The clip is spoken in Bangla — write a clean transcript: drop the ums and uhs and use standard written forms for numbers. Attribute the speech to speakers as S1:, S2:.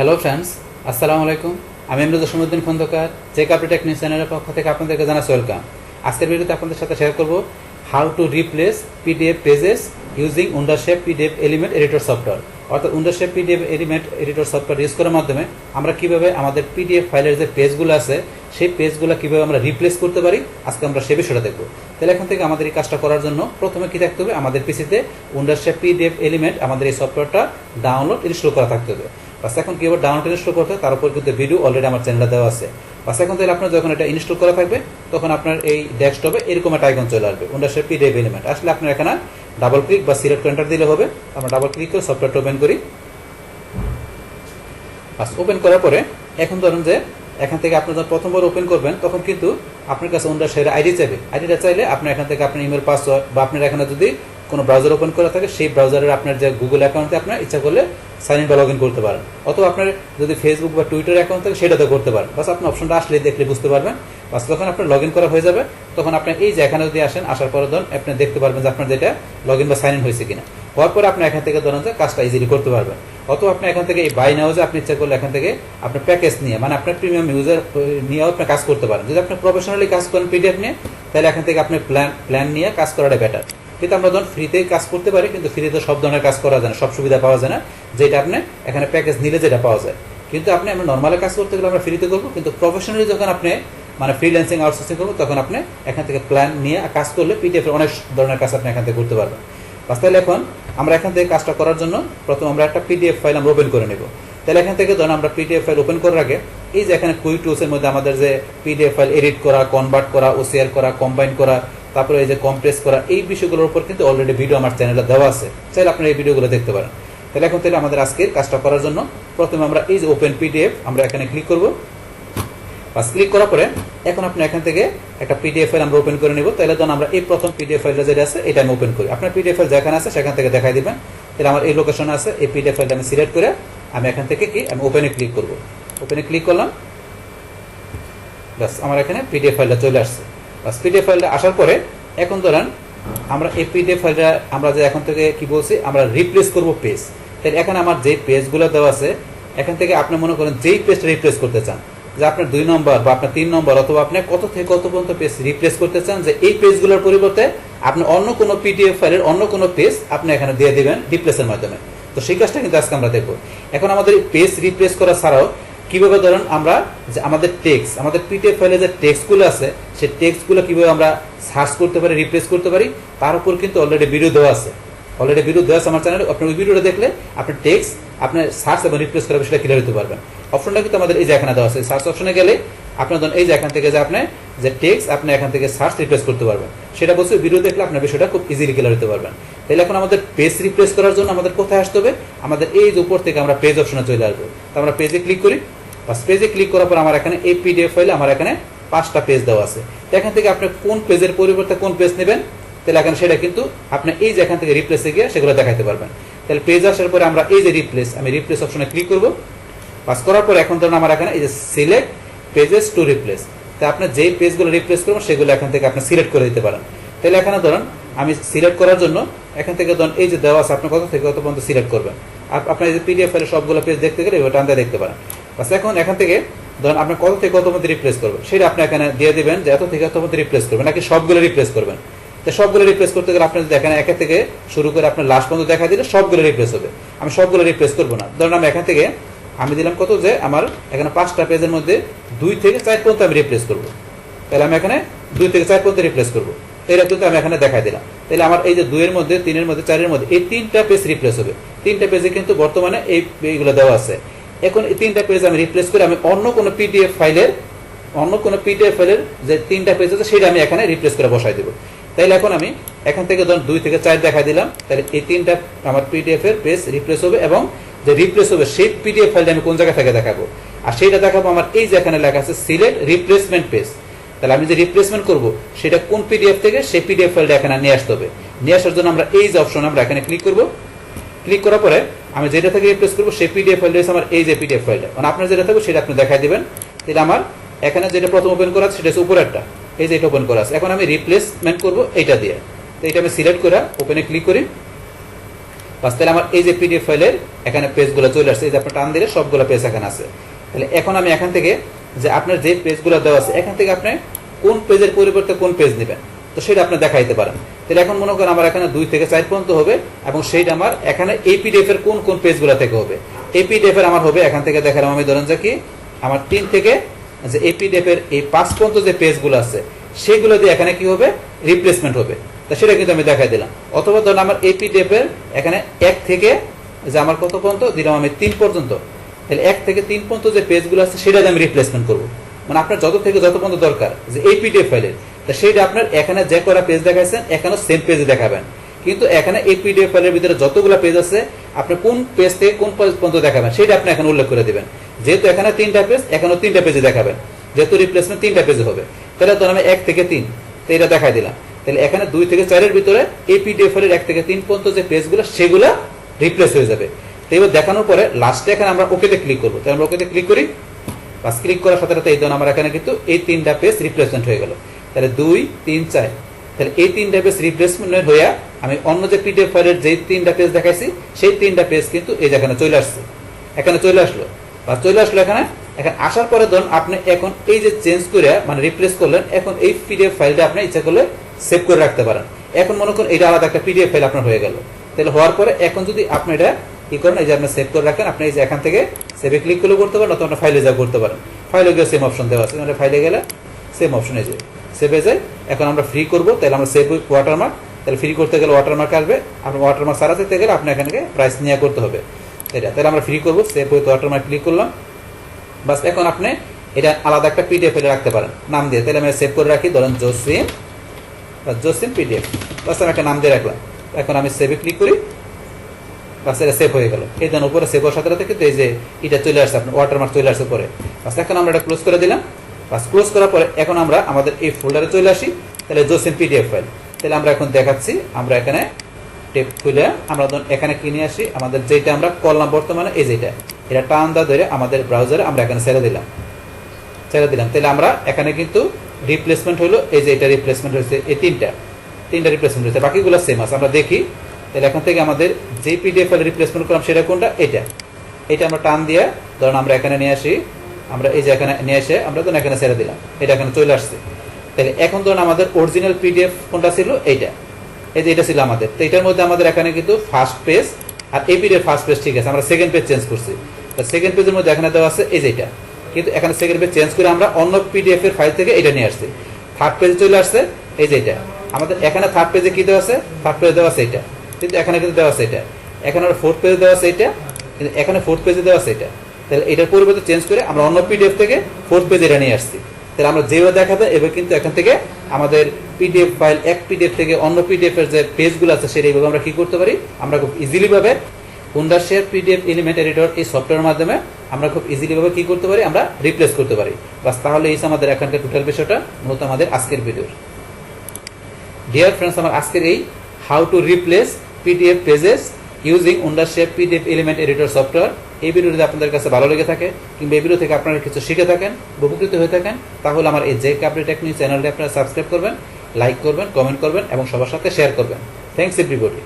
S1: হ্যালো ফ্রেন্ডস, আসসালামু আলাইকুম। আমি এমরুদ সমুদ্দিন খন্দকার, যে কার্পেট টেকনিক চ্যানেলের পক্ষ থেকে আপনাদেরকে জানাচ্ছি ওয়েলকাম। আজকের ভিডিওতে আপনাদের সাথে শেয়ার করব how to replace PDF pages using Wondershare PDFelement editor software. অর্থাৎ Wondershare PDFelement editor software use করার মাধ্যমে আমরা কিভাবে আমাদের পিডিএফ ফাইলের যে পেজগুলো আছে সেই পেজগুলো কিভাবে আমরা রিপ্লেস করতে পারি, আজকে আমরা সে বিষয়টা দেখব। তাহলে এখন থেকে আমাদের এই কাজটা করার জন্য প্রথমে কি থাকতে হবে, আমাদের পিসিতে Wondershare PDFelement আমাদের এই সফটওয়্যারটা ডাউনলোড ইনস্টল করা থাকতে হবে। বাস এখন কীভাবে ডাউনলোড ইনস্টল করতে হয় তার উপর কিন্তু ভিডিও অলরেডি আমার চ্যানেলে দেওয়া আছে। বাস এখন তাহলে আপনার যখন এটা ইনস্টল করা থাকবে তখন আপনার এই ডেস্কটপে এরকম একটা আইকন চলে আসবে, Wondershare PDFelement। আসলে আপনার এখানে ডাবল ক্লিক বা সিলেক্ট এন্টার দিলে হবে। আমরা ডাবল ক্লিক করে সফটওয়্যারটা ওপেন করি। বাস ওপেন করার পরে এখন ধরুন যে এখান থেকে আপনি যখন প্রথমবার ওপেন করবেন তখন কিন্তু আপনার কাছে Wondershare আইডি চাইবে। আইডিটা চাইলে আপনি এখান থেকে আপনার ইমেল পাসওয়ার্ড বা আপনার এখানে যদি কোনো ব্রাউজার ওপেন করা থাকে সেই ব্রাউজারের আপনার যে গুগল অ্যাকাউন্টে আপনার ইচ্ছা করলে সাইন ইন বা লগ ইন করতে পারেন, অথবা আপনার যদি ফেসবুক বা টুইটার অ্যাকাউন্ট থাকে সেটাতে করতে পারেন। বাস আপনি অপশনটা আসলে দেখলে বুঝতে পারবেন। বাস যখন আপনার লগ ইন করা হয়ে যাবে তখন আপনি এই যে এখানে যদি আসেন, আসার পরে ধরুন আপনি দেখতে পারবেন যে আপনার যেটা লগ ইন বা সাইন ইন হয়েছে কিনা। হওয়ার পরে আপনি এখান থেকে ধরুন যে কাজটা ইজিলি করতে পারবেন। অথবা আপনি এখান থেকে এই বাই নাও যে আপনি ইচ্ছা করলে এখান থেকে আপনার প্যাকেজ নিয়ে, মানে আপনার প্রিমিয়াম ইউজার নিয়েও আপনি কাজ করতে পারেন। যদি আপনি প্রফেশনালি কাজ করেন পিডিএফ নিয়ে, তাহলে এখান থেকে আপনি প্ল্যান নিয়ে কাজ করাটা বেটার। কিন্তু আমরা যখন ফ্রিতেই কাজ করতে পারি, কিন্তু ফ্রিতে সব ধরনের কাজ করা যায় না, সব সুবিধা পাওয়া যায় না যেটা আপনি এখানে প্যাকেজ নিলে যেটা পাওয়া যায়। কিন্তু আপনি আমরা নর্মালি কাজ করতে গেলে আমরা ফ্রিতে করবো, কিন্তু প্রফেশনালি যখন আপনি মানে ফ্রিল্যান্সিং আউটসোর্সিং করবো তখন আপনি এখান থেকে প্ল্যান নিয়ে কাজ করলে পিডিএফ এর অনেক ধরনের কাজ আপনি এখান থেকে করতে পারবেন। বাস তাহলে এখন আমরা এখান থেকে কাজটা করার জন্য প্রথম আমরা একটা পিডিএফ ফাইল আমরা ওপেন করে নেব। তাহলে এখান থেকে ধরুন আমরা পিডিএফ ফাইল ওপেন করার আগে এই যে এখানে কুইক টুলসের মধ্যে আমাদের যে পিডিএফ ফাইল এডিট করা, কনভার্ট করা, ওসিআর করা, কম্বাইন করা, তারপরে এই যে কম্প্রেস করা, এই বিষয়গুলোর উপর কিন্তু অলরেডি ভিডিও আমার চ্যানেলে দেওয়া আছে, চাইলে আপনারা এই ভিডিওগুলো দেখতে পারেন। তাহলে এখন তাহলে আমাদের আজকের কাজটা করার জন্য প্রথমে আমরা এই যে ওপেন পিডিএফ আমরা এখানে ক্লিক করব। বাস ক্লিক করার পরে এখন আপনি এখান থেকে একটা পিডিএফ ফাইল আমরা ওপেন করে নেব। তাহলে ধরুন আমরা এই প্রথম পিডিএফ ফাইলটা যেটা আছে এটা আমি ওপেন করি। আপনার পিডিএফ ফাইল যেখানে আছে সেখান থেকে দেখাই দিবেন। তাহলে আমার এই লোকেশনে আছে, এই পিডিএফ ফাইলটা আমি সিলেক্ট করে আমি এখান থেকে কি আমি ওপেনে ক্লিক করব। ওপেনে ক্লিক করলাম, বাস আমার এখানে পিডিএফ ফাইলটা চলে আসছে। বাস পিডিএফ ফাইলটা আসার পরে এখন ধরেন আমরা এই পিডিএফ ফাইলটা আমরা যে এখন থেকে কি বলছি আমরা রিপ্লেস করব পেজ। তাহলে এখানে আমার যে পেজগুলো দেওয়া আছে এখান থেকে আপনি মনে করেন যেই পেজটা রিপ্লেস করতে চান, যে আপনার 2 নম্বর বা আপনার 3 নম্বর অথবা আপনি কত থেকে কত পর্যন্ত পেজ রিপ্লেস করতে চান, যে এই পেজগুলোর পরিবর্তে আপনি অন্য কোনো পিডিএফ ফাইলের অন্য কোনো পেজ আপনি এখানে দিয়ে দিবেন রিপ্লেসের মাধ্যমে। তো সেই কাজটা কিন্তু আজকে আমরা দেখব। এখন আমাদের পেজ রিপ্লেস করা ছাড়াও কিভাবে ধরুন আমরা যে আমাদের টেক্সট, আমাদের পিডিএফ ফাইলে যে টেক্সটগুলো আছে সেই টেক্সটগুলো কিভাবে আমরা সার্চ করতে পারি, রিপ্লেস করতে পারি, তার উপর কিন্তু অলরেডি ভিডিও দেওয়া আছে। অলরেডি ভিডিও দেওয়া আছে আমার চ্যানেলে। আপনি ওই ভিডিওটা দেখলে আপনি টেক্সট আপনার সার্চ এবং রিপ্লেস করার বিষয়টা ক্লিয়ার হতে পারবেন। অপশনটা কিন্তু আমাদের এই যে এখানে দেওয়া আছে, সার্চ অপশনে গেলে আপনার ধরুন এই যে এখান থেকে যে আপনি যে টেক্সট আপনি এখান থেকে সার্চ রিপ্লেস করতে পারবেন, সেটা বলছে ভিডিও দেখলে আপনার বিষয়টা খুব ইজিলি ক্লিয়ার হতে পারবেন। তাহলে এখন আমাদের পেজ রিপ্লেস করার জন্য আমাদের কোথায় আসতে হবে, আমাদের এই যে উপর থেকে আমরা পেজ অপশনে চলে আসবো। তো আমরা পেজে ক্লিক করি। বাস পেজে ক্লিক করার পর আমার এখানে এই পিডিএফ ফাইলে আমার এখানে 5টা পেজ দেওয়া আছে। তো এখান থেকে আপনি কোন পেজের পরিবর্তে কোন পেজ নেবেন, তাহলে এখানে সেটা কিন্তু আপনি এই যে এখান থেকে রিপ্লেসে গিয়ে সেগুলো দেখাতে পারবেন। তাহলে পেজ আসার পরে আমরা এই যে রিপ্লেস, আমি রিপ্লেস অপশনে ক্লিক করব। পাস করার পর এখন ধরুন আমার এখানে এই যে সিলেক্ট পেজেস টু রিপ্লেস, তা আপনি যেই পেজগুলো রিপ্লেস করবেন সেগুলো এখান থেকে আপনি সিলেক্ট করে দিতে পারেন। তাহলে এখানে ধরুন আমি সিলেক্ট করার জন্য এখান থেকে ধরুন এই যে দেওয়া আছে আপনি কত থেকে কত পর্যন্ত সিলেক্ট করবেন। আপনার এই যে পিডিএফ ফাইলে সবগুলো পেজ দেখতে গেলে ওটা আনতে দেখতে পারেন। বাস এখন এখান থেকে ধরুন আপনি কত থেকে কত মধ্যে রিপ্লেস করবেন সেটা আপনি এখানে দিয়ে দিবেন, যে এত থেকে এত মধ্যে রিপ্লেস করবেন নাকি সবগুলো রিপ্লেস করবেন। তো সবগুলো রিপ্লেস করতে গেলে আপনি দেখেন একে থেকে শুরু করে আপনার লাস্ট পর্যন্ত দেখা দিলে সবগুলো রিপ্লেস হবে। আমি সবগুলো রিপ্লেস করবো না। ধরুন আমি এখান থেকে আমি দিলাম কত, যে আমার এখানে 5টা পেজের মধ্যে 2 থেকে 4 পর্যন্ত আমি রিপ্লেস করবো। তাহলে আমি এখানে 2 থেকে 4 পর্যন্ত রিপ্লেস করবো। এটা কিন্তু আমি এখানে দেখাই দিলাম। তাহলে আমার এই যে 2 এর মধ্যে 3 এর মধ্যে 4 এর মধ্যে এই 3টা পেজ রিপ্লেস হবে। 3টা পেজে কিন্তু বর্তমানে এইগুলো দেওয়া আছে। এখন এই 3টা পেজ আমি রিপ্লেস করে আমি অন্য কোনো পিডিএফ ফাইলের যে 3টা পেজ আছে সেটা আমি এখানে রিপ্লেস করে বসাই দেবো। তাইলে এখন আমি এখান থেকে ধরুন 2 থেকে 4 দেখাই দিলাম। তাহলে এই 3টা আমার পিডিএফ এর পেজ রিপ্লেস হবে, এবং যে রিপ্লেস হবে সেই পিডিএফ ফাইলটা আমি কোন জায়গা থেকে দেখাবো, আর সেইটা দেখাবো আমার এই যে এখানে লেখা আছে সিলেক্ট রিপ্লেসমেন্ট পেজ। তাহলে আমি যে রিপ্লেসমেন্ট করব সেটা কোন পিডিএফ থেকে সেই পিডিএফ ফাইলটা এখানে নিয়ে আসতে হবে। নিয়ে আসার জন্য আমরা এই যে অপশন আমরা এখানে ক্লিক করব। ক্লিক করার পরে আমি যেটা থেকে রিপ্লেস করবো সেই পিডিএফ ফাইলটা হচ্ছে আমার এই যে পিডিএফ ফাইলটা, মানে আপনার যেটা থাকবে সেটা আপনি দেখাই দিবেন। তাহলে আমার এখানে যেটা প্রথম ওপেন করা আছে সেটা হচ্ছে উপরেরটা, এই যে এটা ওপেন করা আছে। এখন আমি রিপ্লেসমেন্ট করবো এইটা দিয়ে। তো এটা আমি সিলেক্ট করে ওপেনে ক্লিক করি। বাস তাহলে আমার এই যে পিডিএফ ফাইলের এখানে পেজগুলো চলে আসছে, এই যে আপনি টান দিলে সবগুলো পেজ এখানে আছে। তাহলে এখন আমি এখান থেকে যে আপনার যে পেজগুলো দেওয়া আছে এখান থেকে আপনি কোন পেজের পরিবর্তে কোন পেজ নেবেন তো সেটা আপনি দেখাইতে পারেন। তাহলে এখন মনে করেন আমার এখানে 2 থেকে 4 পর্যন্ত হবে এবং সেইটা আমার এখানে এই পিডিএফ এর কোন কোন পেজগুলো থেকে হবে। এই পিডিএফ এর আমার হবে এখান থেকে দেখালাম আমি, ধরেন যে কি আমার 3 থেকে যে এই পিডিএফ এর এই 5 পর্যন্ত যে পেজগুলো আছে সেগুলো দিয়ে এখানে কি হবে রিপ্লেসমেন্ট হবে, তা সেটা কিন্তু আমি দেখাই দিলাম। অথবা ধরুন আমার এই পিডিএফ এর এখানে 1 থেকে যে আমার কত পর্যন্ত দিলাম আমি 3 পর্যন্ত, তাহলে 1 থেকে 3 পর্যন্ত যে পেজগুলো আছে সেটা দিয়ে আমি রিপ্লেসমেন্ট করবো। মানে আপনার যত থেকে যত পর্যন্ত দরকার যে এই পিডিএফ ফাইলের, তা সেইটা আপনার এখানে যে করা পেজ দেখাইছেন এখানেও সেম পেজে দেখাবেন। কিন্তু এখানে এই পিডিএফ ফাইলের ভিতরে যতগুলো পেজ আছে আপনি কোন পেজ থেকে কোন পেজ পর্যন্ত দেখাবেন সেটা আপনি এখানে উল্লেখ করে দিবেন। যেহেতু এখানে 3টা পেজ এখানেও 3টা পেজে দেখাবেন, যেহেতু রিপ্লেসমেন্ট 3টা পেজে হবে, তাহলে ধরুন আমি 1 থেকে 3 তো এটা দেখাই দিলাম। তাহলে এখানে 2 থেকে 4 এর ভিতরে এই পিডিএফ ফাইলের 1 থেকে 3 পর্যন্ত যে পেজগুলো সেগুলো রিপ্লেস হয়ে যাবে। তো এবার দেখানোর পরে লাস্টে এখানে আমরা ওকেতে ক্লিক করবো। তাহলে আমরা ওকেতে ক্লিক করি, বাস ক্লিক করার সাথে সাথে এই ধরুন আমার এখানে কিন্তু এই 3টা পেজ রিপ্লেসমেন্ট হয়ে গেল। তাহলে 2, 3, 4, তাহলে এই 3টা পেজ রিপ্লেসমেন্ট হয়ে আমি অন্য যে পিডিএফ ফাইলের যে 3টা পেজ দেখাইছি সেই 3টা পেজ কিন্তু এই যেখানে চলে আসছে, এখানে চলে আসলো বা চলে আসলো এখানে আসার পরে ধরুন আপনি এখন এই যে চেঞ্জ করে মানে রিপ্লেস করলেন, এখন এই পিডিএফ ফাইলটা আপনি ইচ্ছা করলে সেভ করে রাখতে পারেন। এখন মনে করুন এটা আলাদা একটা পিডিএফ ফাইল আপনার হয়ে গেল। তাহলে হওয়ার পরে এখন যদি আপনি এটা কি করেন, এই যে আপনি সেভ করে রাখেন, আপনি এই যে এখান থেকে সেভে ক্লিক করলে করতে পারেন অথবা ফাইলে যা করতে পারেন। ফাইলে গিয়ে সেম অপশন দেওয়া আছে, মানে ফাইলে গেলে সেম অপশন এই যে সেভে যায়। এখন আমরা ফ্রি করবো, তাহলে আমরা সেভ উইথ ওয়াটারমার্ক, তাহলে ফ্রি করতে গেলে ওয়াটারমার্ক আসবে, আপনার ওয়াটারমার্ক সারা যেতে গেলে আপনি এখানে প্রাইস নিয়ে করতে হবে এটা। তাহলে আমরা ফ্রি করবো, সেভ উইথ ওয়াটারমার্ক ক্লিক করলাম, বাস এখন আপনি এটা আলাদা একটা পিডিএফ ফেলে রাখতে পারেন নাম দিয়ে। তাহলে আমি সেভ করে রাখি, ধরেন জসিম বা জসিম পিডিএফ, বাস আমি একটা নাম দিয়ে রাখলাম। এখন আমি সেভে ক্লিক করি, বাস এটা সেভ হয়ে গেল। এই দেন উপরে সেভ হওয়ার সাথে সাথে কিন্তু এই যে এটা চলে আসছে, আপনার ওয়াটারমার্ক চলে আসছে পরে। বাস এখন আমরা এটা ক্লোজ করে দিলাম, বাস ক্লোজ করার পরে এখন আমরা আমাদের এই ফোল্ডারে চলে আসি। তাহলে জসিম পিডিএফ ফাইল, তাহলে আমরা এখন দেখাচ্ছি, আমরা এখানে টেপ খুলে আমরা এখানে কিনে আসি আমাদের যেটা আমরা করলাম বর্তমানে এই যেটা, এটা টান দা ধরে আমাদের ব্রাউজারে আমরা এখানে ছেড়ে দিলাম। তাহলে আমরা এখানে কিন্তু রিপ্লেসমেন্ট হলো, এই যে এটা রিপ্লেসমেন্ট হয়েছে, এই তিনটা রিপ্লেসমেন্ট হয়েছে, বাকিগুলো সেম আছে। আমরা দেখি তাহলে এখন থেকে আমাদের যে পিডিএফ ফাইল রিপ্লেসমেন্ট করলাম সেটা কোনটা, এটা আমরা টান দিয়ে ধরুন আমরা এখানে নিয়ে আসি, আমরা এই যে এখানে নিয়ে এসে আমরা ধরুন এখানে ছেড়ে দিলাম, এটা এখানে চলে আসছে। তাহলে এখন ধরুন আমাদের অরিজিনাল পিডিএফ কোনটা ছিল, এইটা, এই যে এটা ছিল আমাদের। তো এটার মধ্যে আমাদের এখানে কিন্তু ফার্স্ট পেজ আর এই পিডিএফ ফার্স্ট পেজ ঠিক আছে, আমরা সেকেন্ড পেজ চেঞ্জ করছি। তো সেকেন্ড পেজের মধ্যে এখানে দেওয়া আছে এই যেটা, কিন্তু এখানে সেকেন্ড পেজ চেঞ্জ করে আমরা অন্য পিডিএফ এর ফাইল থেকে এটা নিয়ে আসছি। থার্ড পেজে চলে আসছে এই যে এটা আমাদের, এখানে থার্ড পেজে কি দেওয়া আছে, থার্ড পেজে দেওয়া আছে এটা, কিন্তু এখানে কিন্তু দেওয়া আছে এটা, এখানে ফোর্থ পেজে দেওয়া আছে এটা, কিন্তু এখানে ফোর্থ পেজে দেওয়া আছে এটা। তাহলে এটার পরিবর্তে চেঞ্জ করে আমরা অন্য পিডিএফ থেকে ফোর্থ পেজে এটা নিয়ে আসছি। তাহলে আমরা যেভাবে দেখাতে এবার কিন্তু এখান থেকে আমাদের পিডিএফ ফাইল এক পিডিএফ থেকে অন্য পিডিএফ এর যে পেজগুলো আছে সেটা এইভাবে আমরা কি করতে পারি, আমরা খুব ইজিলি ভাবে Wondershare PDF এলিমেন্ট এডিটর এই সফটওয়্যারের মাধ্যমে আমরা খুব ইজিলি ভাবে কি করতে পারি, আমরা রিপ্লেস করতে পারি। বাস তাহলে এই আমাদের এখানকার টোটাল বিষয়টা মূলত আমাদের আজকের ভিডিও। ডিয়ার ফ্রেন্ডস, আমার আজকের এই how to replace PDF pages using Wondershare PDF element editor software, এই ভিডিও যদি আপনাদের কাছে ভালো লেগে থাকে কিংবা এই ভিডিও থেকে আপনারা কিছু শিখে থাকেন, উপকৃত হয়ে থাকেন, তাহলে আমার এই জে কাপড়ি টেকনিক চ্যানেলটি আপনারা সাবস্ক্রাইব করবেন, লাইক করবেন, কমেন্ট করবেন এবং সবার সাথে শেয়ার করবেন। Thanks everybody.